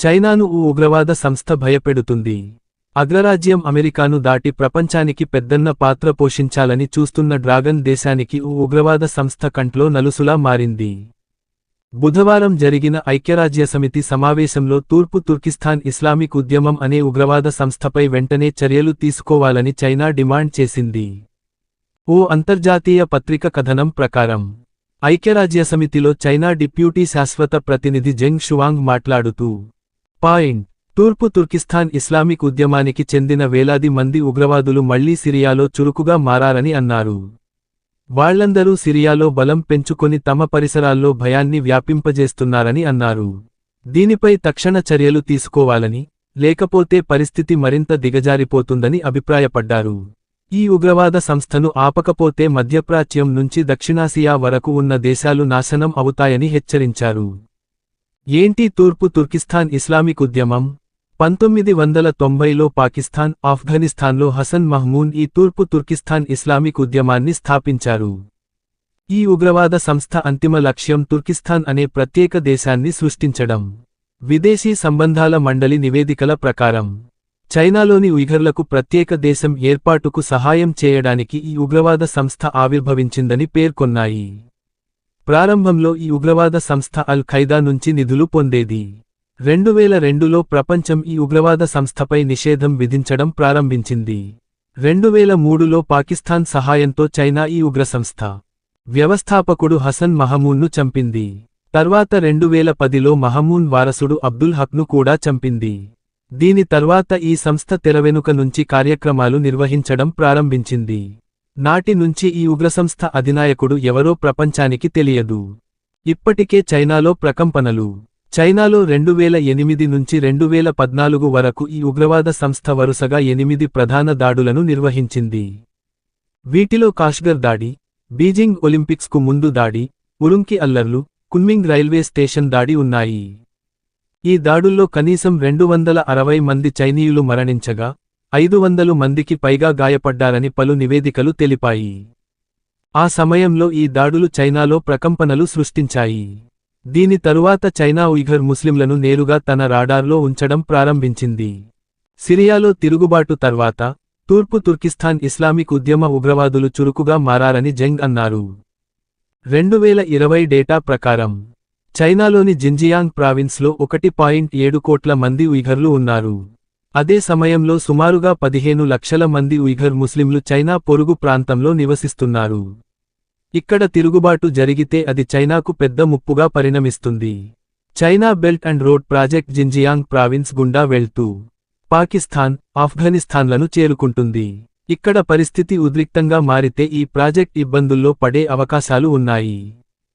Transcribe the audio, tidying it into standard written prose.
చైనాను ఉగ్రవాద సంస్థ భయపెడుతుంది. అగ్రరాజ్యం అమెరికాను దాటి ప్రపంచానికి పెద్దన్న పాత్ర పోషించాలని చూస్తున్న డ్రాగన్ దేశానికి ఉగ్రవాద సంస్థ కంట్లో నలుసులా మారింది. బుధవారం జరిగిన ఐక్యరాజ్యసమితి సమావేశంలో తూర్పు తుర్కిస్తాన్ ఇస్లామిక్ ఉద్యమం అనే ఉగ్రవాద సంస్థపై వెంటనే చర్యలు తీసుకోవాలని చైనా డిమాండ్ చేసింది. ఓ అంతర్జాతీయ పత్రిక కథనం ప్రకారం ఐక్యరాజ్యసమితిలో చైనా డిప్యూటీ శాశ్వత ప్రతినిధి జెంగ్ షువాంగ్ మాట్లాడుతూ తూర్పు తుర్కిస్తాన్ ఇస్లామిక్ ఉద్యమానికి చెందిన వేలాది మంది ఉగ్రవాదులు మళ్లీ సిరియాలో చురుకుగా మారారని అన్నారు. వాళ్లందరూ సిరియాలో బలం పెంచుకొని తమ పరిసరాల్లో భయాన్ని వ్యాపింపజేస్తున్నారని అన్నారు. దీనిపై తక్షణ చర్యలు తీసుకోవాలని, లేకపోతే పరిస్థితి మరింత దిగజారిపోతుందని అభిప్రాయపడ్డారు. ఈ ఉగ్రవాద సంస్థను ఆపకపోతే మధ్యప్రాచ్యం నుంచి దక్షిణాసియా వరకు ఉన్న దేశాలు నాశనం అవుతాయని హెచ్చరించారు. ఏంటి తూర్పు తుర్కిస్తాన్ ఇస్లామిక్ ఉద్యమం? 1990లో పాకిస్తాన్, ఆఫ్ఘనిస్తాన్లో హసన్ మహ్మూద్ ఈ తూర్పు తుర్కిస్తాన్ ఇస్లామిక్ ఉద్యమాన్ని స్థాపించారు. ఈ ఉగ్రవాద సంస్థ అంతిమ లక్ష్యం తుర్కిస్తాన్ అనే ప్రత్యేక దేశాన్ని సృష్టించడం. విదేశీ సంబంధాల మండలి నివేదికల ప్రకారం చైనాలోని ఉయ్ఘర్లకు ప్రత్యేక దేశం ఏర్పాటుకు సహాయం చేయడానికి ఈ ఉగ్రవాద సంస్థ ఆవిర్భవించిందని పేర్కొన్నాయి. ప్రారంభంలో ఈ ఉగ్రవాద సంస్థ అల్ ఖైదా నుంచి నిధులు పొందేది. 2002లో ప్రపంచం ఈ ఉగ్రవాద సంస్థపై నిషేధం విధించడం ప్రారంభించింది. 2003లో పాకిస్తాన్ సహాయంతో చైనా ఈ ఉగ్రసంస్థ వ్యవస్థాపకుడు హసన్ మహమూద్ను చంపింది. తర్వాత 2010లో మహమూద్ వారసుడు అబ్దుల్ హక్ను కూడా చంపింది. దీని తర్వాత ఈ సంస్థ తెరవెనుక నుంచి కార్యక్రమాలు నిర్వహించడం ప్రారంభించింది. నాటి నుంచి ఈ ఉగ్రసంస్థ అధినాయకుడు ఎవరో ప్రపంచానికి తెలియదు. ఇప్పటికే చైనాలో ప్రకంపనలు. చైనాలో 2008 నుంచి 2014 వరకు ఈ ఉగ్రవాద సంస్థ వరుసగా 8 ప్రధాన దాడులను నిర్వహించింది. వీటిలో కాష్గర్ దాడి, బీజింగ్ ఒలింపిక్స్కు ముందు దాడి, ఉరుంకి అల్లర్లు, కున్మింగ్ రైల్వే స్టేషన్ దాడి ఉన్నాయి. ఈ దాడుల్లో కనీసం 260 మంది చైనీయులు మరణించగా 500 మందికి పైగా గాయపడ్డారని పలు నివేదికలు తెలిపాయి. ఆ సమయంలో ఈ దాడులు చైనాలో ప్రకంపనలు సృష్టించాయి. దీని తరువాత చైనా ఉయ్ఘర్ ముస్లింలను నేరుగా తన రాడార్లో ఉంచడం ప్రారంభించింది. సిరియాలో తిరుగుబాటు తర్వాత తూర్పు తుర్కిస్తాన్ ఇస్లామిక్ ఉద్యమ ఉగ్రవాదులు చురుకుగా మారారని జెంగ్ అన్నారు. 2020 డేటా ప్రకారం చైనాలోని జిన్జియాంగ్ ప్రావిన్స్లో 1.7 కోట్ల మంది ఉయ్ఘర్లు ఉన్నారు. అదే సమయంలో సుమారుగా 15 లక్షల మంది ఉయ్ఘర్ ముస్లింలు చైనా పొరుగు ప్రాంతంలో నివసిస్తున్నారు. ఇక్కడ తిరుగుబాటు జరిగితే అది చైనాకు పెద్ద ముప్పుగా పరిణమిస్తుంది. China belt and road project Xinjiang province గుండా వెళ్తూ పాకిస్తాన్, ఆఫ్ఘనిస్తాన్లను చేరుకుంటుంది. ఇక్కడ పరిస్థితి ఉద్రిక్తంగా మారితే ఈ ప్రాజెక్ట్ ఇబ్బందుల్లో పడే అవకాశాలు ఉన్నాయి.